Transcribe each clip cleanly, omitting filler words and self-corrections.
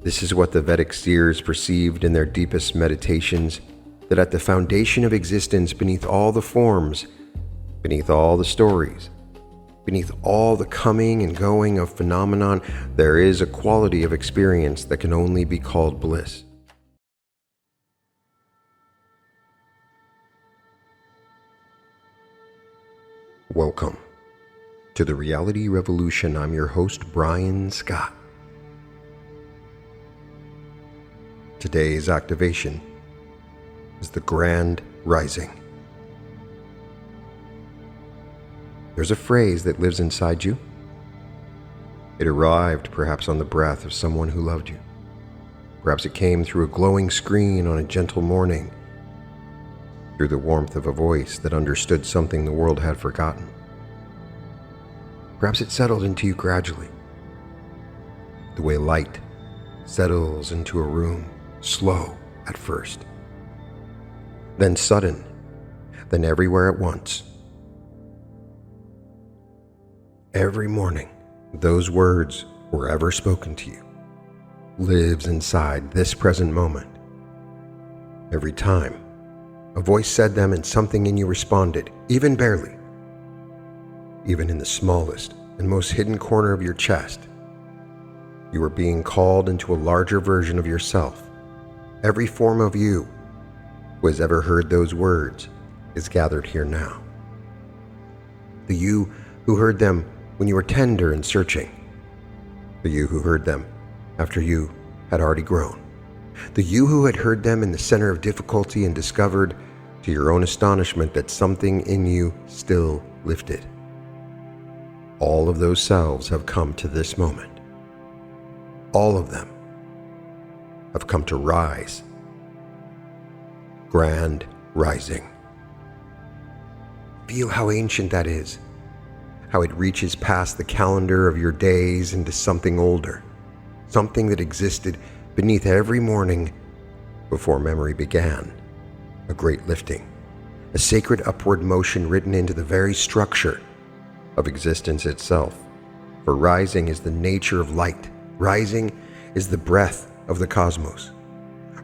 This is what the Vedic seers perceived in their deepest meditations, that at the foundation of existence, beneath all the forms, beneath all the stories, beneath all the coming and going of phenomenon, there is a quality of experience that can only be called bliss. Welcome to the Reality Revolution. I'm your host, Brian Scott. Today's activation is the Grand Rising. There's a phrase that lives inside you. It arrived perhaps on the breath of someone who loved you. Perhaps it came through a glowing screen on a gentle morning, through the warmth of a voice that understood something the world had forgotten. Perhaps it settled into you gradually, the way light settles into a room, slow at first, then sudden, then everywhere at once. Every morning, those words were ever spoken to you lives inside this present moment. Every time, a voice said them and something in you responded, even barely. Even in the smallest and most hidden corner of your chest, you were being called into a larger version of yourself. Every form of you who has ever heard those words is gathered here now. The you who heard them when you were tender and searching. The you who heard them after you had already grown. The you who had heard them in the center of difficulty and discovered, to your own astonishment, that something in you still lifted. All of those selves have come to this moment. All of them have come to rise. Grand Rising. Feel how ancient that is, how it reaches past the calendar of your days into something older, something that existed beneath every morning before memory began. A great lifting, a sacred upward motion written into the very structure of existence itself. For rising is the nature of light. Rising is the breath of the cosmos.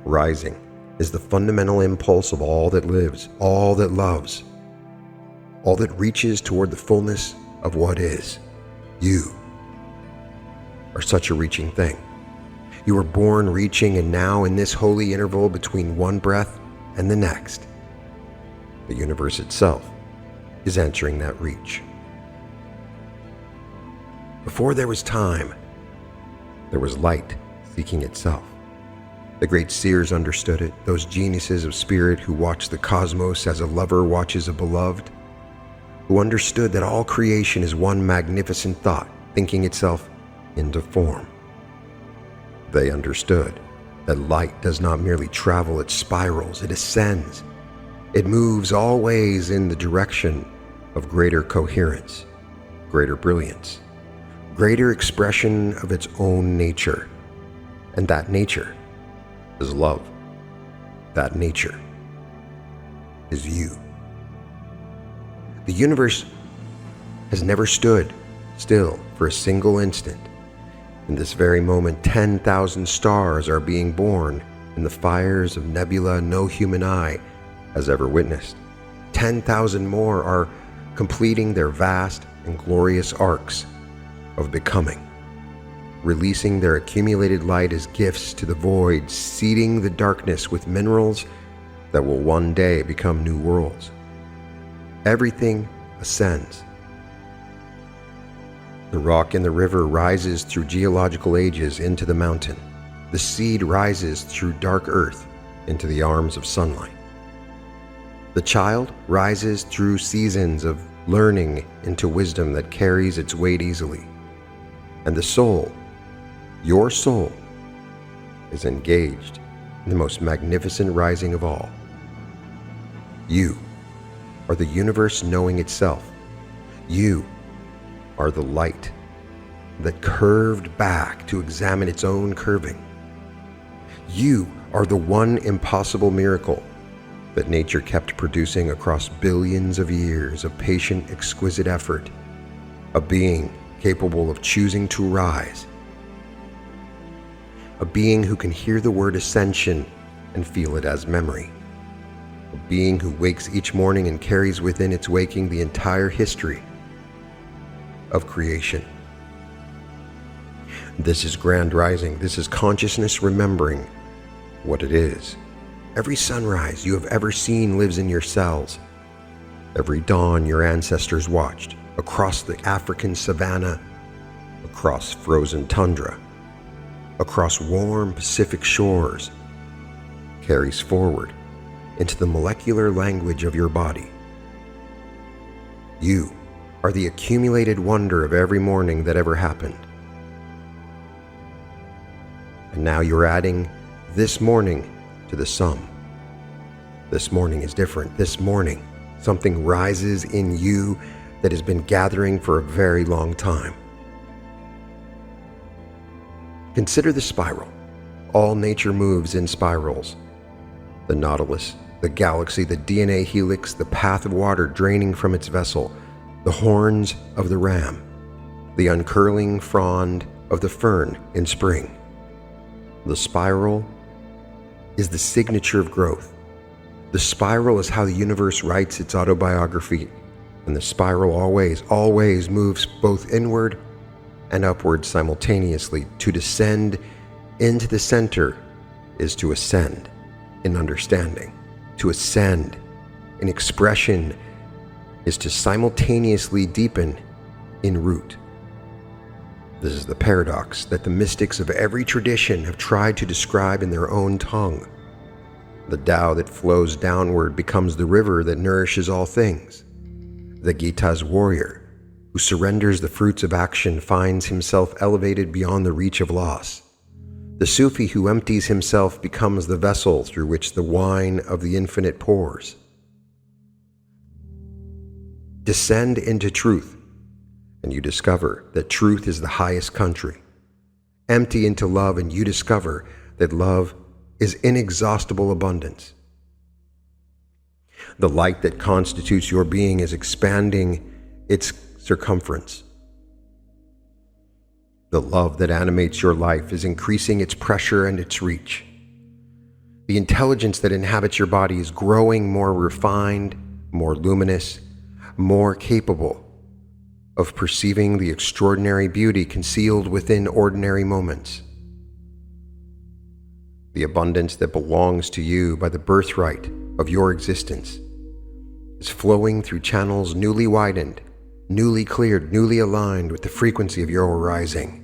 Rising is the fundamental impulse of all that lives, all that loves, all that reaches toward the fullness of what is. You are such a reaching thing. You were born reaching, and now in this holy interval between one breath and the next, the universe itself is entering that reach. Before there was time, there was light seeking itself. The great seers understood it, those geniuses of spirit who watched the cosmos as a lover watches a beloved, who understood that all creation is one magnificent thought thinking itself into form. They understood that light does not merely travel, it spirals, it ascends. It moves always in the direction of greater coherence, greater brilliance, greater expression of its own nature. And that nature is love. That nature is you. The universe has never stood still for a single instant. In this very moment, 10,000 stars are being born in the fires of nebula no human eye has ever witnessed. 10,000 more are completing their vast and glorious arcs of becoming, releasing their accumulated light as gifts to the void, seeding the darkness with minerals that will one day become new worlds. Everything ascends. The rock in the river rises through geological ages into the mountain. The seed rises through dark earth into the arms of sunlight. The child rises through seasons of learning into wisdom that carries its weight easily. And the soul, your soul, is engaged in the most magnificent rising of all. You are the universe knowing itself. You are the light that curved back to examine its own curving. You are the one impossible miracle that nature kept producing across billions of years of patient, exquisite effort, a being capable of choosing to rise, a being who can hear the word ascension and feel it as memory, a being who wakes each morning and carries within its waking the entire history of creation. This is grand rising. This is consciousness remembering what it is. Every sunrise you have ever seen lives in your cells. Every dawn your ancestors watched across the African savanna, across frozen tundra, across warm Pacific shores, carries forward into the molecular language of your body. You are the accumulated wonder of every morning that ever happened. And now you're adding this morning to the sum. This morning is different. This morning, something rises in you that has been gathering for a very long time. Consider the spiral. All nature moves in spirals. The nautilus, the galaxy, the DNA helix, the path of water draining from its vessel, the horns of the ram, the uncurling frond of the fern in spring. The spiral is the signature of growth. The spiral is how the universe writes its autobiography, and the spiral always moves both inward and upward simultaneously. To descend into the center is to ascend in understanding. To ascend in expression is to simultaneously deepen in root. This is the paradox that the mystics of every tradition have tried to describe in their own tongue. The Tao that flows downward becomes the river that nourishes all things. The Gita's warrior, who surrenders the fruits of action, finds himself elevated beyond the reach of loss. The Sufi who empties himself becomes the vessel through which the wine of the infinite pours. Descend into truth, and you discover that truth is the highest country. Empty into love, and you discover that love is inexhaustible abundance. The light that constitutes your being is expanding its circumference. The love that animates your life is increasing its pressure and its reach. The intelligence that inhabits your body is growing more refined, more luminous, more capable of perceiving the extraordinary beauty concealed within ordinary moments. The abundance that belongs to you by the birthright of your existence is flowing through channels newly widened, newly cleared, newly aligned with the frequency of your rising.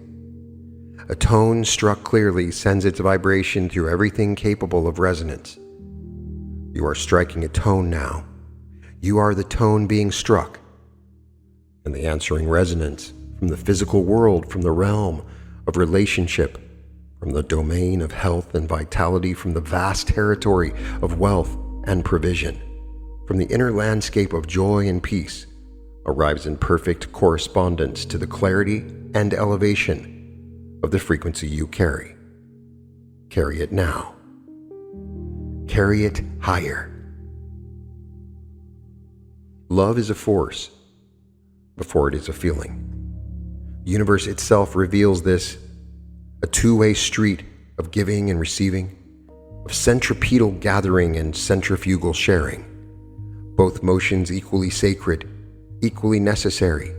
A tone struck clearly sends its vibration through everything capable of resonance. You are striking a tone now. You are the tone being struck, and the answering resonance from the physical world, from the realm of relationship, from the domain of health and vitality, from the vast territory of wealth and provision, from the inner landscape of joy and peace, arrives in perfect correspondence to the clarity and elevation of the frequency you carry. Carry it now. Carry it higher. Love is a force before it is a feeling. The universe itself reveals this, a two-way street of giving and receiving, of centripetal gathering and centrifugal sharing, both motions equally sacred, equally necessary,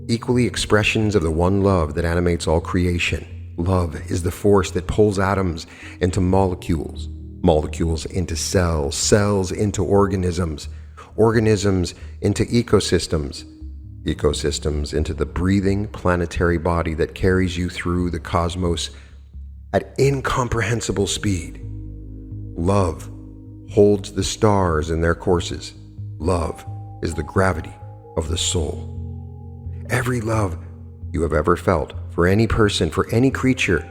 equally expressions of the one love that animates all creation. Love is the force that pulls atoms into molecules, molecules into cells, cells into organisms, organisms into ecosystems, ecosystems into the breathing planetary body that carries you through the cosmos at incomprehensible speed. Love holds the stars in their courses. Love is the gravity of the soul. Every love you have ever felt for any person, for any creature,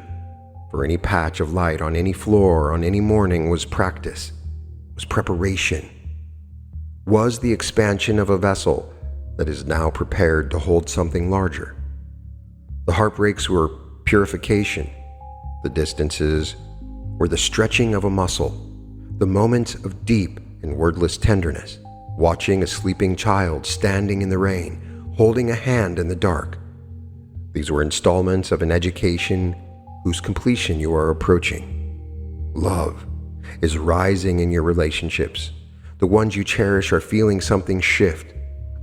for any patch of light on any floor, on any morning was practice, was preparation, was the expansion of a vessel that is now prepared to hold something larger. The heartbreaks were purification. The distances were the stretching of a muscle. The moments of deep and wordless tenderness, watching a sleeping child standing in the rain, holding a hand in the dark. These were installments of an education whose completion you are approaching. Love is rising in your relationships. The ones you cherish are feeling something shift,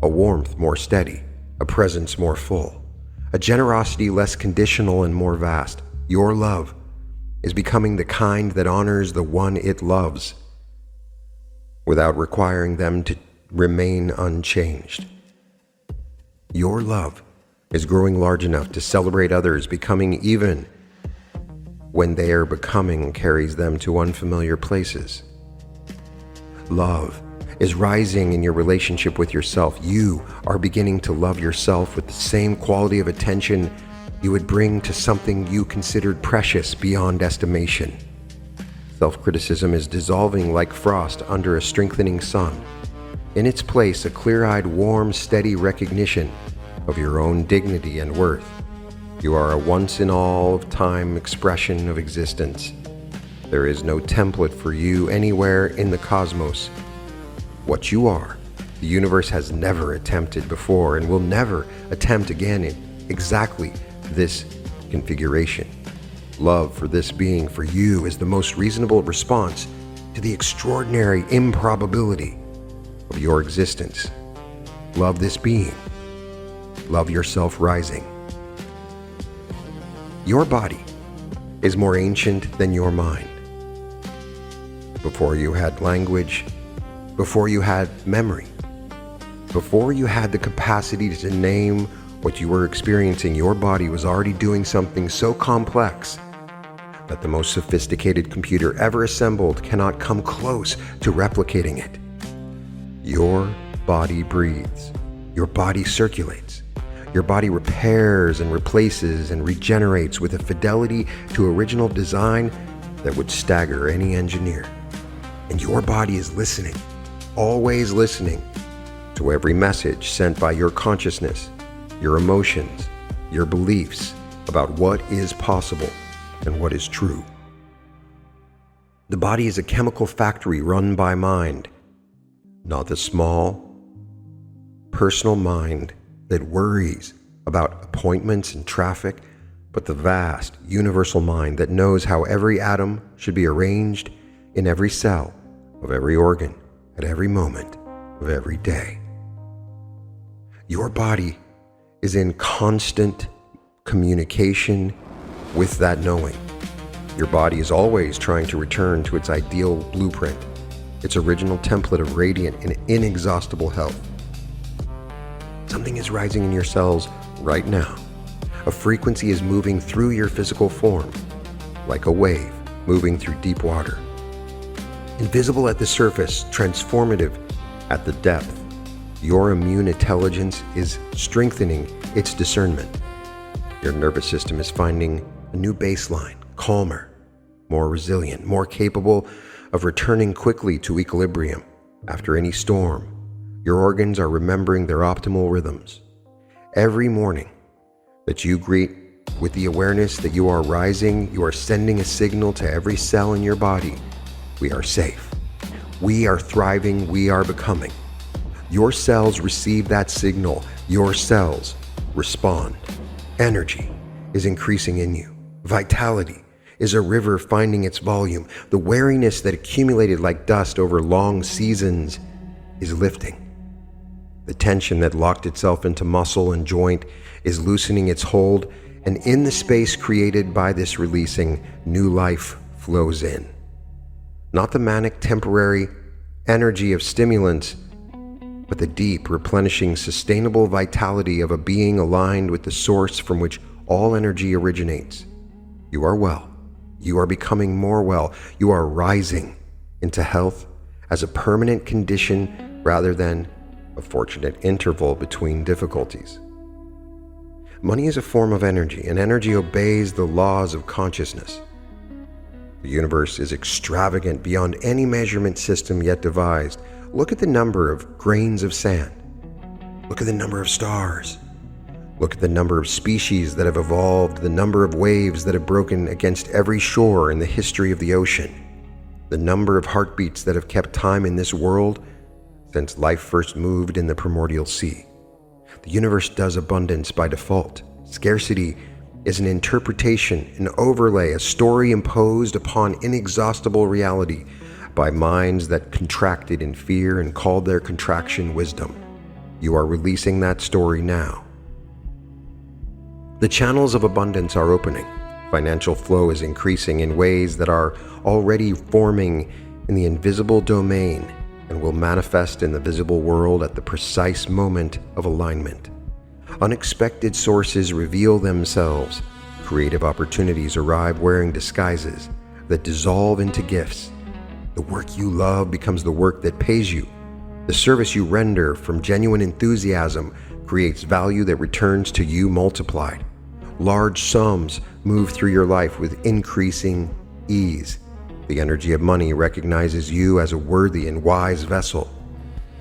a warmth more steady, a presence more full, a generosity less conditional and more vast. Your love is becoming the kind that honors the one it loves without requiring them to remain unchanged. Your love is growing large enough to celebrate others becoming even when their becoming carries them to unfamiliar places. Love is rising in your relationship with yourself. You are beginning to love yourself with the same quality of attention you would bring to something you considered precious beyond estimation. Self-criticism is dissolving like frost under a strengthening sun. In its place, a clear-eyed, warm, steady recognition of your own dignity and worth. You are a once-in-all-time expression of existence. There is no template for you anywhere in the cosmos. What you are, the universe has never attempted before and will never attempt again in exactly this configuration. Love for this being, for you, is the most reasonable response to the extraordinary improbability of your existence. Love this being. Love yourself rising. Your body is more ancient than your mind. Before you had language, before you had memory, before you had the capacity to name what you were experiencing, your body was already doing something so complex that the most sophisticated computer ever assembled cannot come close to replicating it. Your body breathes. Your body circulates. Your body repairs and replaces and regenerates with a fidelity to original design that would stagger any engineer. And your body is listening, always listening, to every message sent by your consciousness, your emotions, your beliefs about what is possible and what is true. The body is a chemical factory run by mind, not the small, personal mind that worries about appointments and traffic, but the vast, universal mind that knows how every atom should be arranged in every cell of every organ at every moment of every day. Your body is in constant communication with that knowing. Your body is always trying to return to its ideal blueprint, its original template of radiant and inexhaustible health. Something is rising in your cells right now. A frequency is moving through your physical form, like a wave moving through deep water. Invisible at the surface, transformative at the depth, your immune intelligence is strengthening its discernment. Your nervous system is finding a new baseline, calmer, more resilient, more capable of returning quickly to equilibrium after any storm. Your organs are remembering their optimal rhythms. Every morning that you greet with the awareness that you are rising, you are sending a signal to every cell in your body. We are safe. We are thriving. We are becoming. Your cells receive that signal. Your cells respond. Energy is increasing in you. Vitality is a river finding its volume. The wariness that accumulated like dust over long seasons is lifting. The tension that locked itself into muscle and joint is loosening its hold, and in the space created by this releasing, new life flows in. Not the manic, temporary energy of stimulants, but the deep, replenishing, sustainable vitality of a being aligned with the source from which all energy originates. You are well. You are becoming more well. You are rising into health as a permanent condition rather than a fortunate interval between difficulties. Money is a form of energy, and energy obeys the laws of consciousness. The universe is extravagant beyond any measurement system yet devised. Look at the number of grains of sand. Look at the number of stars. Look at the number of species that have evolved, the number of waves that have broken against every shore in the history of the ocean, the number of heartbeats that have kept time in this world since life first moved in the primordial sea. The universe does abundance by default. Scarcity is an interpretation, an overlay, a story imposed upon inexhaustible reality by minds that contracted in fear and called their contraction wisdom. You are releasing that story now. The channels of abundance are opening. Financial flow is increasing in ways that are already forming in the invisible domain and will manifest in the visible world at the precise moment of alignment. Unexpected sources reveal themselves. Creative opportunities arrive wearing disguises that dissolve into gifts. The work you love becomes the work that pays you. The service you render from genuine enthusiasm creates value that returns to you multiplied. Large sums move through your life with increasing ease. The energy of money recognizes you as a worthy and wise vessel.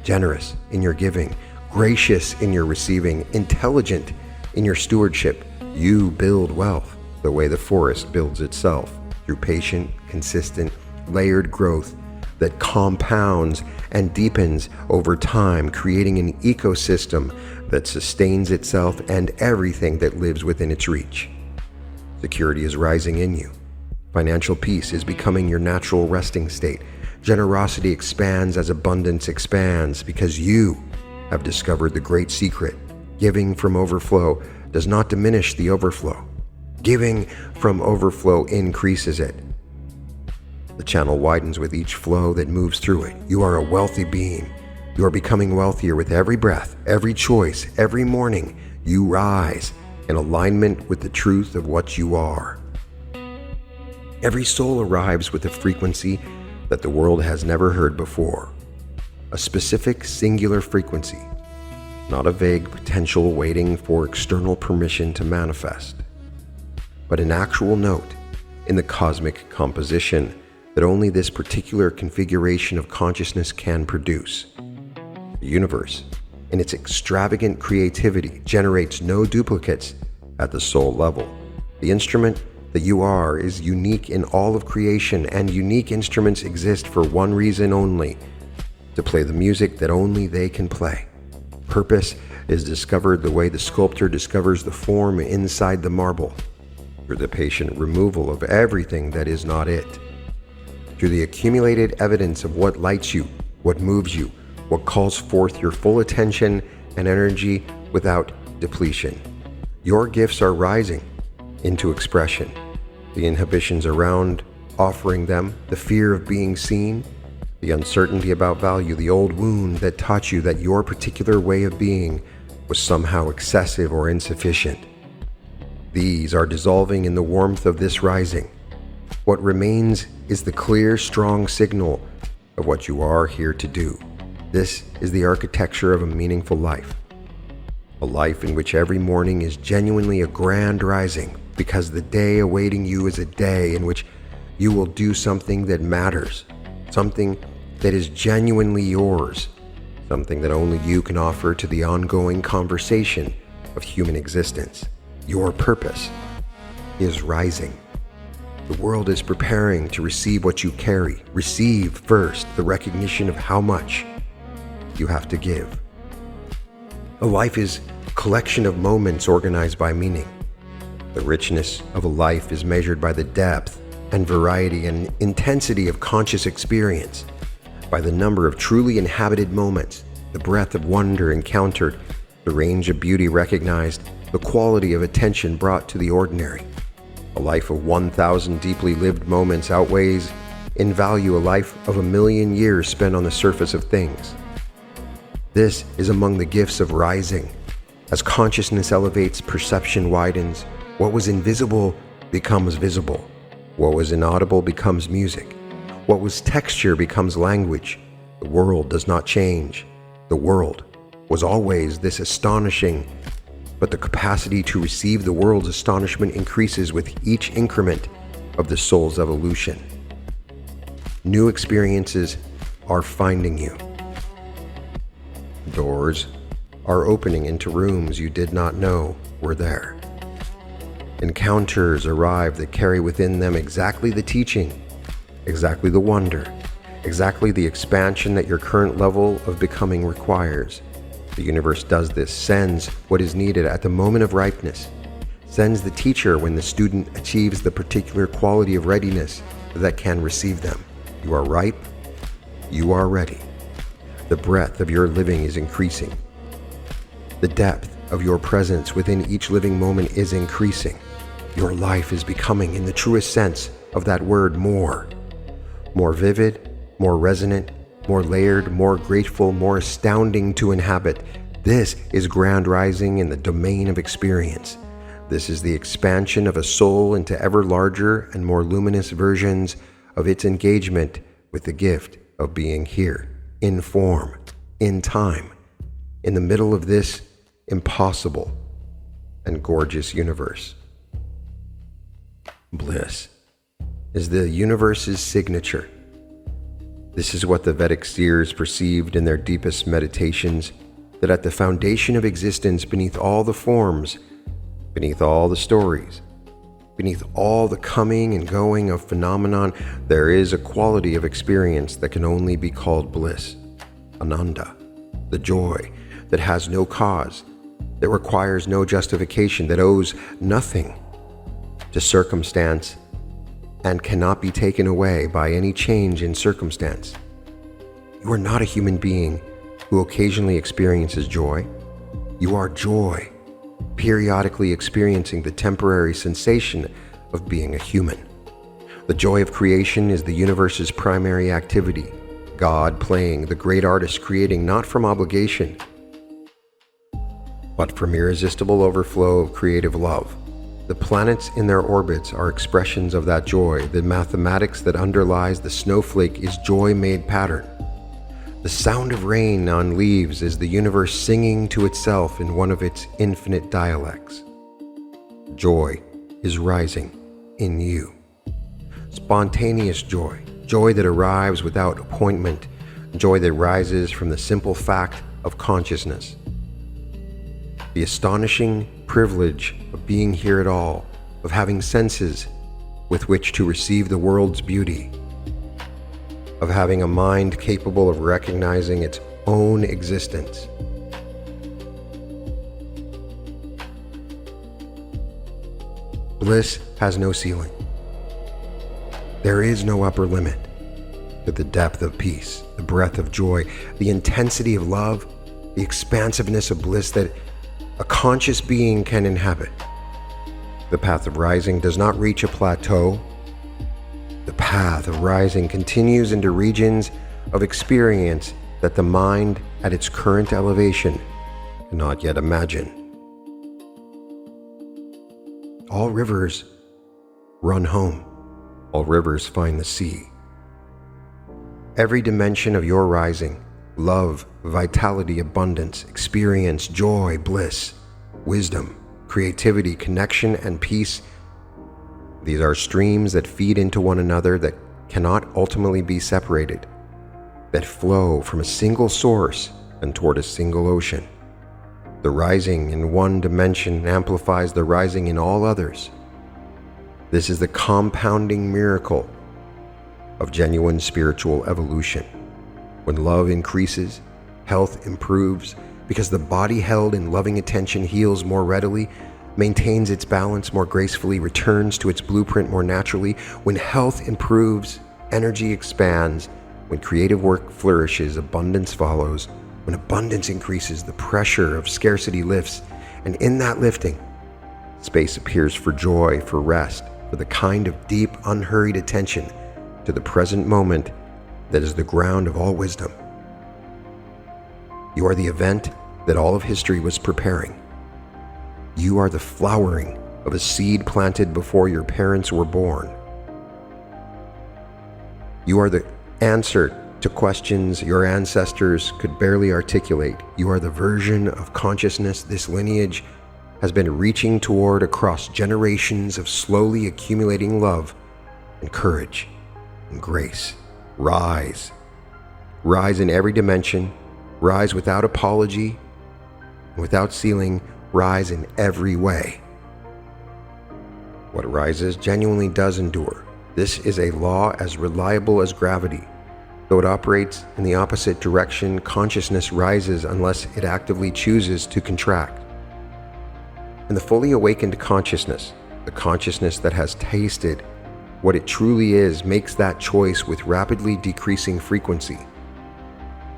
Generous in your giving, gracious in your receiving, intelligent in your stewardship, you build wealth the way the forest builds itself, through patient, consistent, layered growth that compounds and deepens over time, creating an ecosystem that sustains itself and everything that lives within its reach. Security is rising in you. Financial peace is becoming your natural resting state. Generosity expands as abundance expands because you have discovered the great secret. Giving from overflow does not diminish the overflow. Giving from overflow increases it. The channel widens with each flow that moves through it. You are a wealthy being. You are becoming wealthier with every breath, every choice, every morning. You rise in alignment with the truth of what you are. Every soul arrives with a frequency that the world has never heard before. A specific, singular frequency, not a vague potential waiting for external permission to manifest, but an actual note in the cosmic composition that only this particular configuration of consciousness can produce. The universe, in its extravagant creativity, generates no duplicates at the soul level. The instrument that you are is unique in all of creation, and unique instruments exist for one reason only: to play the music that only they can play. Purpose is discovered the way the sculptor discovers the form inside the marble, through the patient removal of everything that is not it, through the accumulated evidence of what lights you, what moves you, what calls forth your full attention and energy without depletion. Your gifts are rising into expression. The inhibitions around offering them, the fear of being seen, the uncertainty about value, the old wound that taught you that your particular way of being was somehow excessive or insufficient. These are dissolving in the warmth of this rising. What remains is the clear, strong signal of what you are here to do. This is the architecture of a meaningful life. A life in which every morning is genuinely a grand rising, because the day awaiting you is a day in which you will do something that matters, something that is genuinely yours, something that only you can offer to the ongoing conversation of human existence. Your purpose is rising. The world is preparing to receive what you carry. Receive first the recognition of how much you have to give. A life is a collection of moments organized by meaning. The richness of a life is measured by the depth and variety and intensity of conscious experience, by the number of truly inhabited moments, the breadth of wonder encountered, the range of beauty recognized, the quality of attention brought to the ordinary. A life of 1,000 deeply lived moments outweighs in value a life of 1,000,000 years spent on the surface of things. This is among the gifts of rising. As consciousness elevates, perception widens. What was invisible becomes visible. What was inaudible becomes music. What was texture becomes language. The world does not change. The world was always this astonishing, but the capacity to receive the world's astonishment increases with each increment of the soul's evolution. New experiences are finding you. Doors are opening into rooms you did not know were there. Encounters arrive that carry within them exactly the teaching, exactly the wonder, exactly the expansion that your current level of becoming requires. The universe does this, sends what is needed at the moment of ripeness, sends the teacher when the student achieves the particular quality of readiness that can receive them. You are ripe. You are ready. The breadth of your living is increasing. The depth of your presence within each living moment is increasing. Your life is becoming, in the truest sense of that word, more vivid, more resonant, more layered, more grateful, more astounding to inhabit. This is grand rising in the domain of experience. This is the expansion of a soul into ever larger and more luminous versions of its engagement with the gift of being here, in form, in time, in the middle of this impossible and gorgeous universe. Bliss is the universe's signature. This is what the Vedic seers perceived in their deepest meditations, that at the foundation of existence, beneath all the forms, beneath all the stories, beneath all the coming and going of phenomenon, there is a quality of experience that can only be called bliss, ananda, the joy that has no cause, that requires no justification, that owes nothing to circumstance and cannot be taken away by any change in circumstance. You are not a human being who occasionally experiences joy. You are joy, periodically experiencing the temporary sensation of being a human. The joy of creation is the universe's primary activity, God playing, the great artist creating not from obligation, but from irresistible overflow of creative love. The planets in their orbits are expressions of that joy. The mathematics that underlies the snowflake is joy made pattern. The sound of rain on leaves is the universe singing to itself in one of its infinite dialects. Joy is rising in you. Spontaneous joy, joy that arrives without appointment, joy that rises from the simple fact of consciousness. The astonishing privilege of being here at all, of having senses with which to receive the world's beauty, of having a mind capable of recognizing its own existence. Bliss has no ceiling. There is no upper limit to the depth of peace, the breadth of joy, the intensity of love, the expansiveness of bliss that a conscious being can inhabit. The path of rising does not reach a plateau. The path of rising continues into regions of experience that the mind at its current elevation cannot yet imagine. All rivers run home. All rivers find the sea. Every dimension of your rising, love, vitality, abundance, experience, joy, bliss, wisdom, creativity, connection, and peace. These are streams that feed into one another, that cannot ultimately be separated, that flow from a single source and toward a single ocean. The rising in one dimension amplifies the rising in all others. This is the compounding miracle of genuine spiritual evolution. When love increases, health improves, because the body held in loving attention heals more readily, maintains its balance more gracefully, returns to its blueprint more naturally. When health improves, energy expands. When creative work flourishes, abundance follows. When abundance increases, the pressure of scarcity lifts. And in that lifting, space appears for joy, for rest, for the kind of deep, unhurried attention to the present moment that is the ground of all wisdom. You are the event that all of history was preparing. You are the flowering of a seed planted before your parents were born. You are the answer to questions your ancestors could barely articulate. You are the version of consciousness this lineage has been reaching toward across generations of slowly accumulating love and courage and grace. Rise. Rise in every dimension. Rise without apology, without ceiling. Rise in every way. What rises genuinely does endure. This is a law as reliable as gravity. Though it operates in the opposite direction, consciousness rises unless it actively chooses to contract. And the fully awakened consciousness, the consciousness that has tasted what it truly is, makes that choice with rapidly decreasing frequency.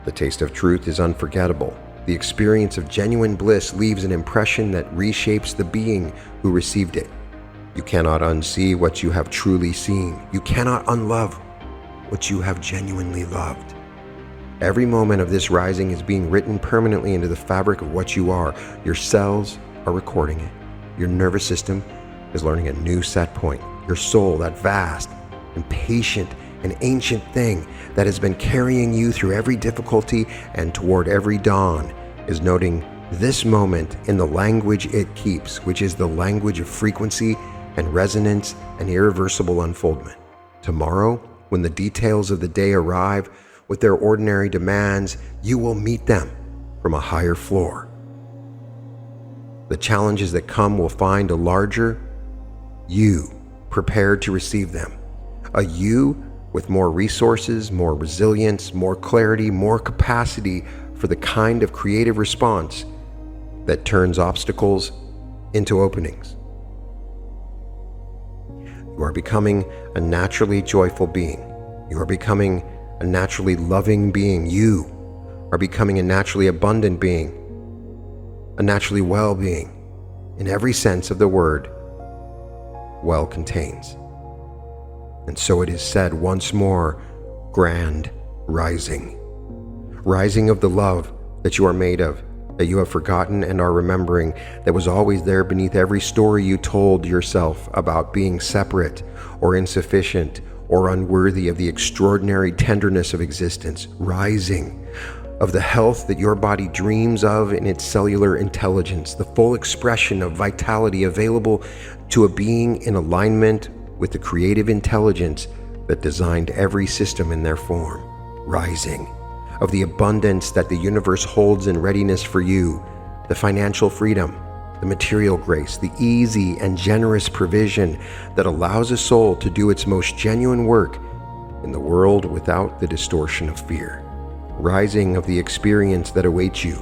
The taste of truth is unforgettable. The experience of genuine bliss leaves an impression that reshapes the being who received it. You cannot unsee what you have truly seen. You cannot unlove what you have genuinely loved. Every moment of this rising is being written permanently into the fabric of what you are. Your cells are recording it. Your nervous system is learning a new set point. Your soul, that vast and patient and ancient thing that has been carrying you through every difficulty and toward every dawn, is noting this moment in the language it keeps, which is the language of frequency and resonance and irreversible unfoldment. Tomorrow, when the details of the day arrive with their ordinary demands, you will meet them from a higher floor. The challenges that come will find a larger you prepared to receive them. A you with more resources, more resilience, more clarity, more capacity for the kind of creative response that turns obstacles into openings. You are becoming a naturally joyful being. You are becoming a naturally loving being. You are becoming a naturally abundant being, a naturally well being, in every sense of the word. Well contains. And so it is said once more, grand rising. Rising of the love that you are made of, that you have forgotten and are remembering, that was always there beneath every story you told yourself about being separate or insufficient or unworthy of the extraordinary tenderness of existence. Rising of the health that your body dreams of in its cellular intelligence, the full expression of vitality available to a being in alignment with the creative intelligence that designed every system in their form. Rising of the abundance that the universe holds in readiness for you, the financial freedom, the material grace, the easy and generous provision that allows a soul to do its most genuine work in the world without the distortion of fear. Rising of the experience that awaits you,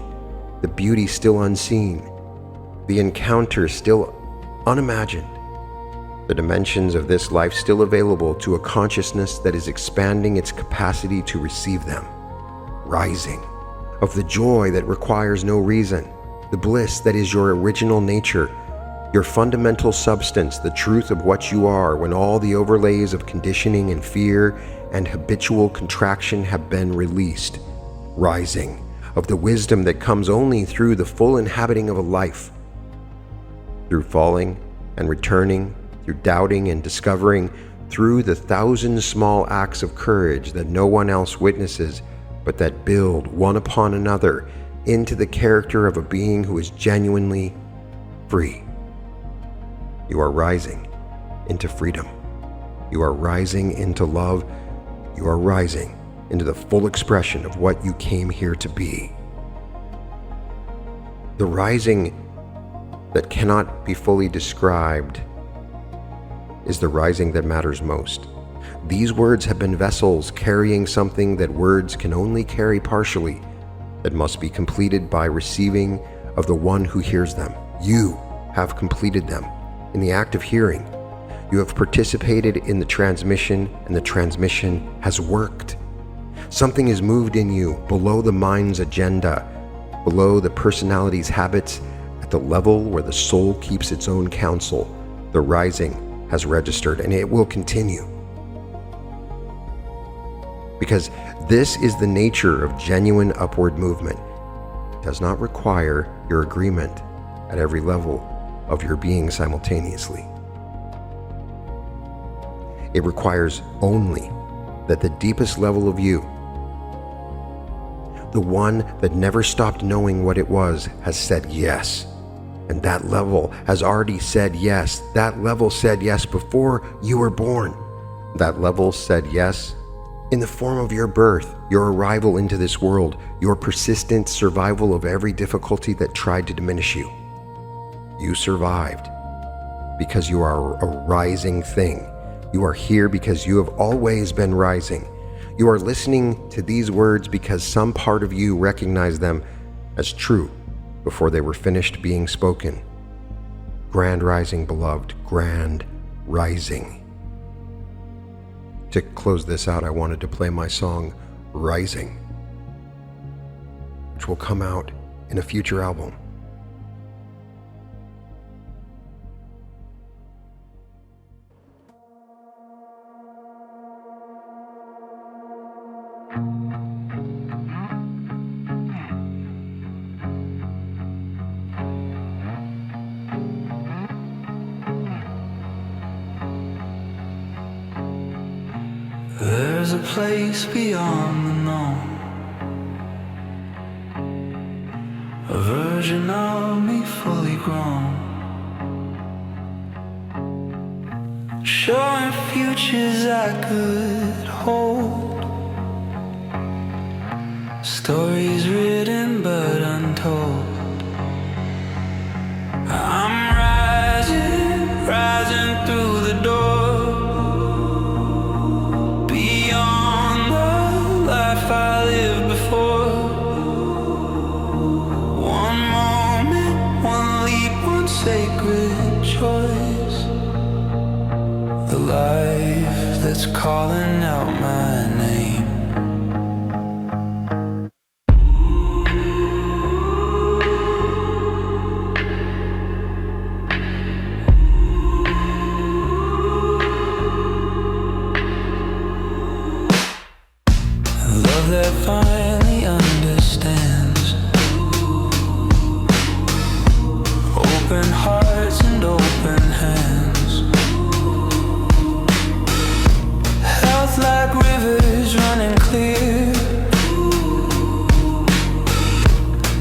the beauty still unseen, the encounter still unimagined, the dimensions of this life still available to a consciousness that is expanding its capacity to receive them. Rising of the joy that requires no reason, the bliss that is your original nature, your fundamental substance, the truth of what you are when all the overlays of conditioning and fear and habitual contraction have been released. Rising of the wisdom that comes only through the full inhabiting of a life, through falling and returning, through doubting and discovering, through the thousand small acts of courage that no one else witnesses, but that build one upon another into the character of a being who is genuinely free. You are rising into freedom. You are rising into love. You are rising into the full expression of what you came here to be. The rising that cannot be fully described is the rising that matters most. These words have been vessels carrying something that words can only carry partially, that must be completed by receiving of the one who hears them. You have completed them in the act of hearing. You have participated in the transmission, and the transmission has worked. Something is moved in you below the mind's agenda, below the personality's habits, at the level where the soul keeps its own counsel. The rising has registered, and it will continue. Because this is the nature of genuine upward movement. It does not require your agreement at every level of your being simultaneously. It requires only that the deepest level of you, the one that never stopped knowing what it was, has said yes. And that level has already said yes. That level said yes before you were born. That level said yes in the form of your birth, your arrival into this world, your persistent survival of every difficulty that tried to diminish you. You survived because you are a rising thing. You are here because you have always been rising. You are listening to these words because some part of you recognized them as true before they were finished being spoken. Grand Rising, beloved. Grand Rising. To close this out, I wanted to play my song, Rising, which will come out in a future album. There's a place beyond the known, a version of me fully grown, showing futures I could hold, stories written but untold. I'm rising, rising through the door, I lived before. One moment, one leap, one sacred choice. The life that's calling out my name. Love that finally understands, open hearts and open hands, health like rivers running clear.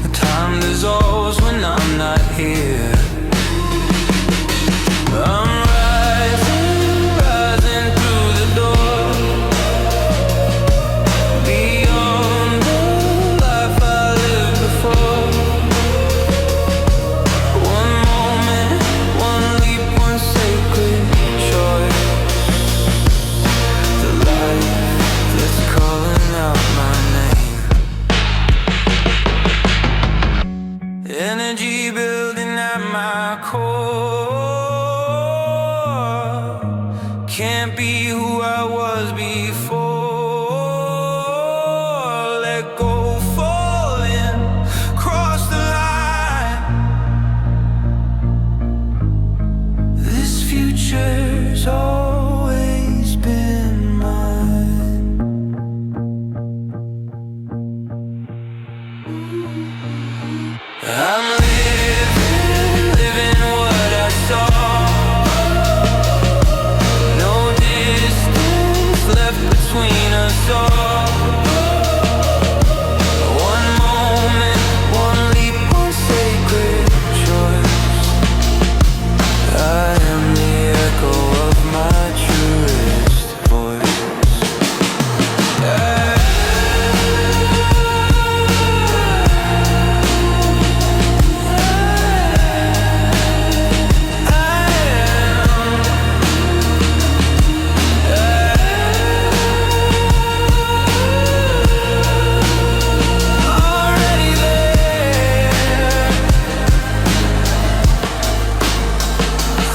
The time dissolves when I'm not here. I'm rising, rising through the door, beyond the life I lived before. One moment, one leap, one sacred choice. The life that's calling out my name. Energy building at my core. Can't be who I was before. Let go, falling, cross the line. This future's always been mine. I'm living what I saw. No distance left between us all. One moment, one leap, one sacred choice. I am the echo of my truest voice. Already there,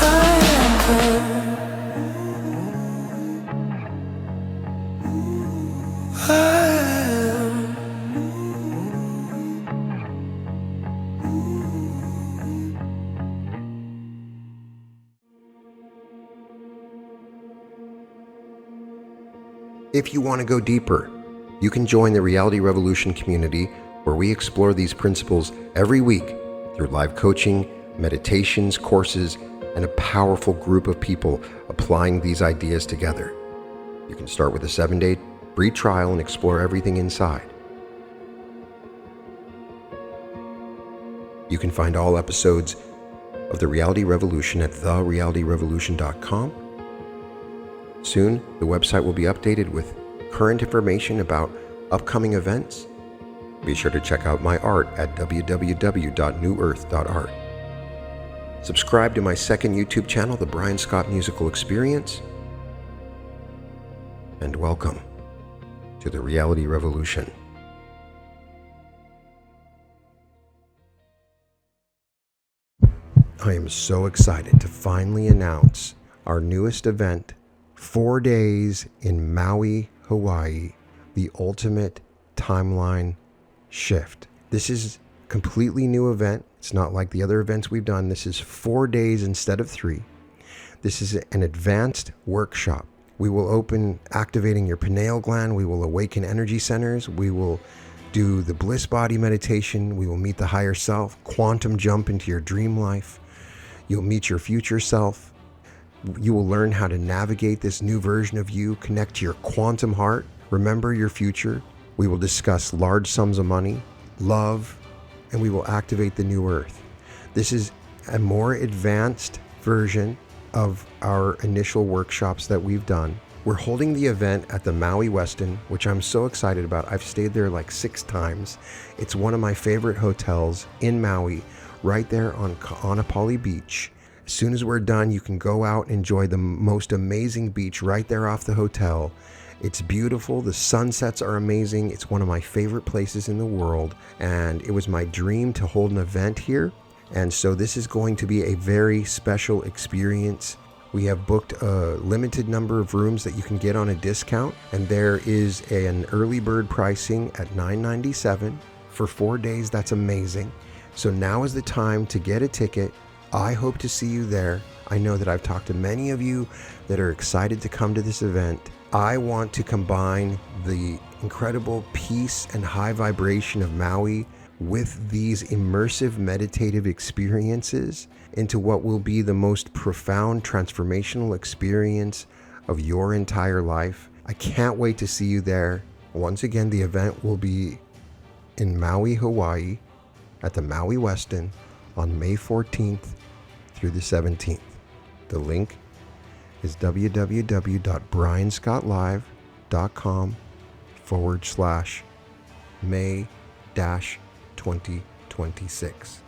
I am her. I am. If you want to go deeper, you can join the Reality Revolution community, where we explore these principles every week through live coaching, meditations, courses, and a powerful group of people applying these ideas together. You can start with a 7-day free trial and explore everything inside. You can find all episodes of The Reality Revolution at therealityrevolution.com. Soon, the website will be updated with current information about upcoming events. Be sure to check out my art at www.newearth.art. Subscribe to my second YouTube channel, The Brian Scott Musical Experience. And welcome to the Reality Revolution. I am so excited to finally announce our newest event, 4 days in Maui, Hawaii, the ultimate timeline shift. This is a completely new event. It's not like the other events we've done. This is 4 days instead of 3. This is an advanced workshop. We will open activating your pineal gland. We will awaken energy centers. We will do the bliss body meditation. We will meet the higher self, quantum jump into your dream life. You'll meet your future self. You will learn how to navigate this new version of you, connect to your quantum heart, remember your future. We will discuss large sums of money, love, and we will activate the new earth. This is a more advanced version of our initial workshops that we've done. We're holding the event at the Maui Westin, which I'm so excited about. I've stayed there like 6 times. It's one of my favorite hotels in Maui, right there on Kaanapali Beach. As soon as we're done, you can go out and enjoy the most amazing beach right there off the hotel. It's beautiful. The sunsets are amazing. It's one of my favorite places in the world, and it was my dream to hold an event here. And so this is going to be a very special experience. We have booked a limited number of rooms that you can get on a discount, and there is an early bird pricing at $997 for 4 days. That's amazing. So now is the time to get a ticket. I hope to see you there. I know that I've talked to many of you that are excited to come to this event. I want to combine the incredible peace and high vibration of Maui with these immersive meditative experiences into what will be the most profound transformational experience of your entire life. I can't wait to see you there. Once again, the event will be in Maui, Hawaii at the Maui Westin on May 14th through the 17th. The link is www.brianscottlive.com/May-2026.